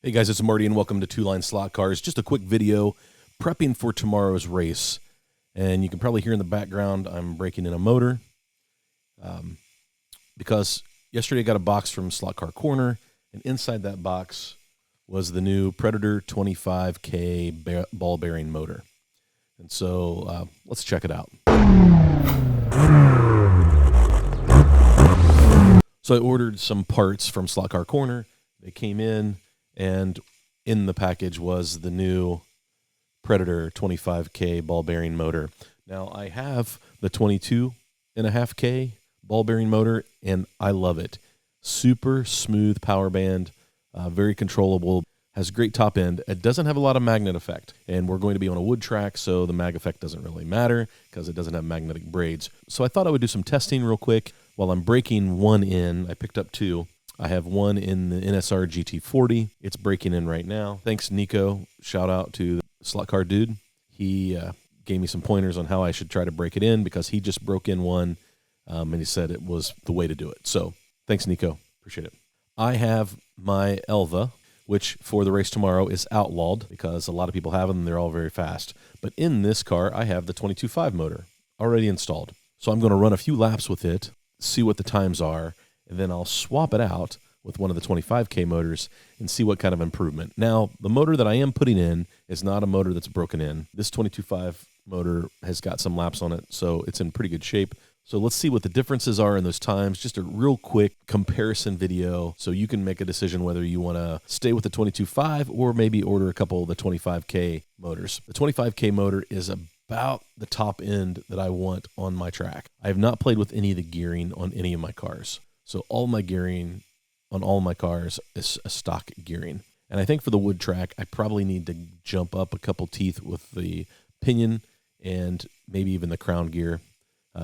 Hey guys, it's Marty and welcome to Two Line Slot Cars. Just a quick video prepping for tomorrow's race. And you can probably hear in the background I'm breaking in a motor because yesterday I got a box from Slot Car Corner, and inside that box was the new Predator 25K ball bearing motor. And so let's check it out. So I ordered some parts from Slot Car Corner. They came in, and in the package was the new Predator 25K ball bearing motor. Now I have the 22.5K ball bearing motor, and I love it. Super smooth power band, very controllable, has great top end. It doesn't have a lot of magnet effect, and we're going to be on a wood track, so the mag effect doesn't really matter because it doesn't have magnetic braids. So I thought I would do some testing real quick. While I'm breaking one in, I picked up two. I have one in the NSR GT40. It's breaking in right now. Thanks, Nico. Shout out to the Slot Car Dude. He gave me some pointers on how I should try to break it in because he just broke in one, and he said it was the way to do it. So thanks, Nico. Appreciate it. I have my Elva, which for the race tomorrow is outlawed because a lot of people have them and they're all very fast. But in this car, I have the 22.5 motor already installed. So I'm going to run a few laps with it, see what the times are, and then I'll swap it out with one of the 25K motors and see what kind of improvement. Now, the motor that I am putting in is not a motor that's broken in. This 22.5 motor has got some laps on it, so it's in pretty good shape. So let's see what the differences are in those times. Just a real quick comparison video so you can make a decision whether you want to stay with the 22.5 or maybe order a couple of the 25K motors. The 25K motor is about the top end that I want on my track. I have not played with any of the gearing on any of my cars. So all my gearing on all my cars is a stock gearing. And I think for the wood track, I probably need to jump up a couple teeth with the pinion and maybe even the crown gear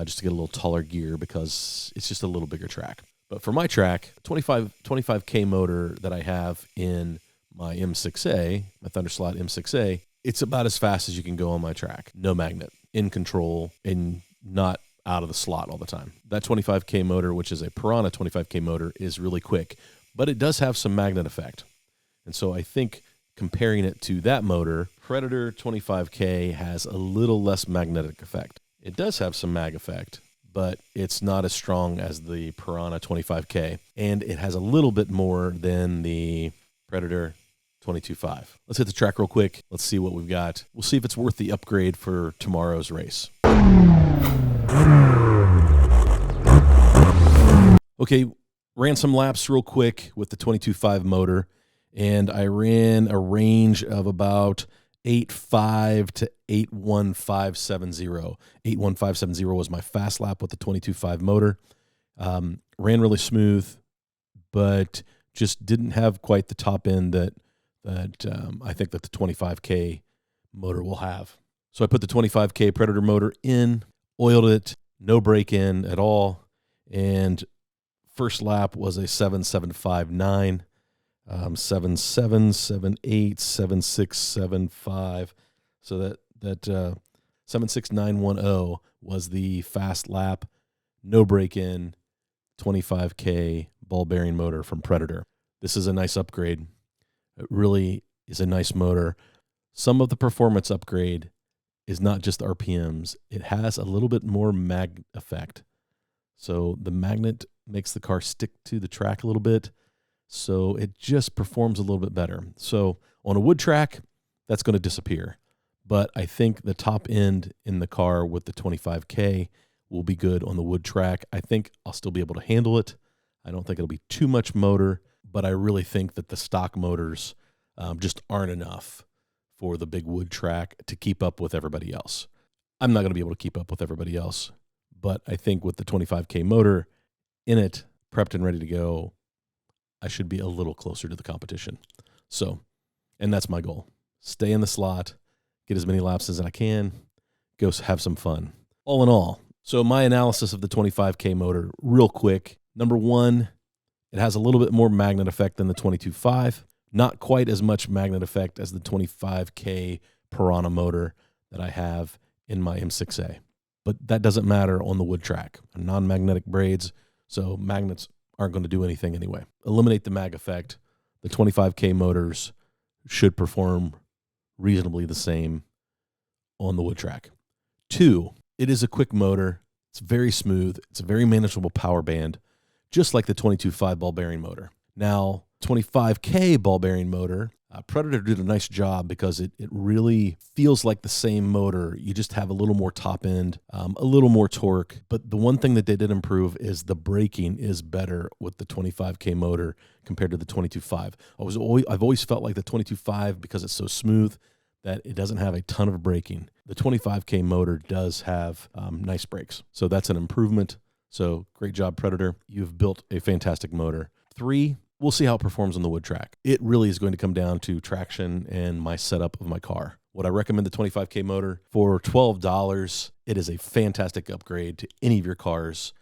just to get a little taller gear because it's just a little bigger track. But for my track, 25K motor that I have in my M6A, my Thunderslot M6A, it's about as fast as you can go on my track. No magnet, in control, and not out of the slot all the time. That 25K motor, which is a Piranha 25K motor, is really quick, but it does have some magnet effect. And so I think comparing it to that motor, Predator 25K has a little less magnetic effect. It does have some mag effect, but it's not as strong as the Piranha 25K, and it has a little bit more than the Predator 22.5. Let's hit the track real quick. Let's see what we've got. We'll see if it's worth the upgrade for tomorrow's race. Okay, ran some laps real quick with the 22.5 motor, and I ran a range of about 8.5 to 8.1570. 8.1570 was my fast lap with the 22.5 motor. Ran really smooth, but just didn't have quite the top end that I think that the 25K motor will have. So I put the 25K Predator motor in, oiled it, no break-in at all, and first lap was a 7.759. 7.7, 7.8, 7.675. So that 7.6910 was the fast lap, no break-in, 25K ball bearing motor from Predator. This is a nice upgrade. It really is a nice motor. Some of the performance upgrade is not just RPMs. It has a little bit more mag effect. So the magnet makes the car stick to the track a little bit. So it just performs a little bit better. So on a wood track, that's going to disappear. But I think the top end in the car with the 25K will be good on the wood track. I think I'll still be able to handle it. I don't think it'll be too much motor, but I really think that the stock motors just aren't enough for the big wood track to keep up with everybody else. I'm not going to be able to keep up with everybody else, but I think with the 25K motor in it, prepped and ready to go, I should be a little closer to the competition. So, and that's my goal. Stay in the slot, get as many laps as I can, go have some fun. All in all, so my analysis of the 25K motor, real quick. Number one, it has a little bit more magnet effect than the 22.5. Not quite as much magnet effect as the 25K Piranha motor that I have in my M6A. But that doesn't matter on the wood track. Non-magnetic braids, so magnets aren't going to do anything anyway. Eliminate the mag effect. the 25K motors should perform reasonably the same on the wood track. 2, it is a quick motor. It's very smooth. It's a very manageable power band, just like the 22.5 ball bearing motor. Now, 25K ball bearing motor, Predator did a nice job because it really feels like the same motor. You just have a little more top end, a little more torque. But the one thing that they did improve is the braking is better with the 25K motor compared to the 22.5. I've always felt like the 22.5, because it's so smooth, that it doesn't have a ton of braking. The 25K motor does have nice brakes. So that's an improvement. So great job, Predator. You've built a fantastic motor. 3, we'll see how it performs on the wood track. It really is going to come down to traction and my setup of my car. Would I recommend the 25K motor? For $12, it is a fantastic upgrade to any of your cars,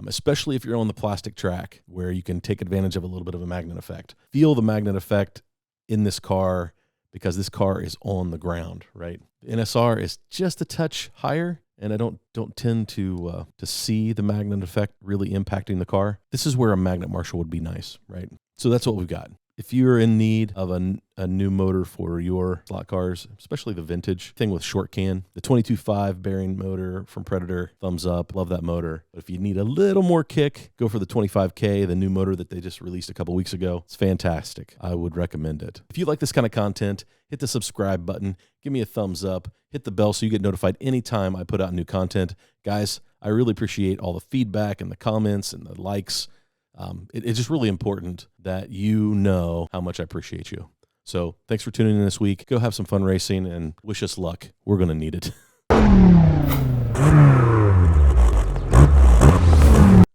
especially if you're on the plastic track where you can take advantage of a little bit of a magnet effect. Feel the magnet effect in this car because this car is on the ground, right? The NSR is just a touch higher, and I don't tend to see the magnet effect really impacting the car. This is where a magnet marshal would be nice, right? So that's what we've got. If you're in need of a new motor for your slot cars, especially the vintage thing with short can, the 22.5 bearing motor from Predator, thumbs up, love that motor. But if you need a little more kick, go for the 25K, the new motor that they just released a couple weeks ago. It's fantastic. I would recommend it. If you like this kind of content, hit the subscribe button, give me a thumbs up, hit the bell so you get notified anytime I put out new content. Guys, I really appreciate all the feedback and the comments and the likes. It's just really important that you know how much I appreciate you. So thanks for tuning in this week. Go have some fun racing and wish us luck. We're going to need it.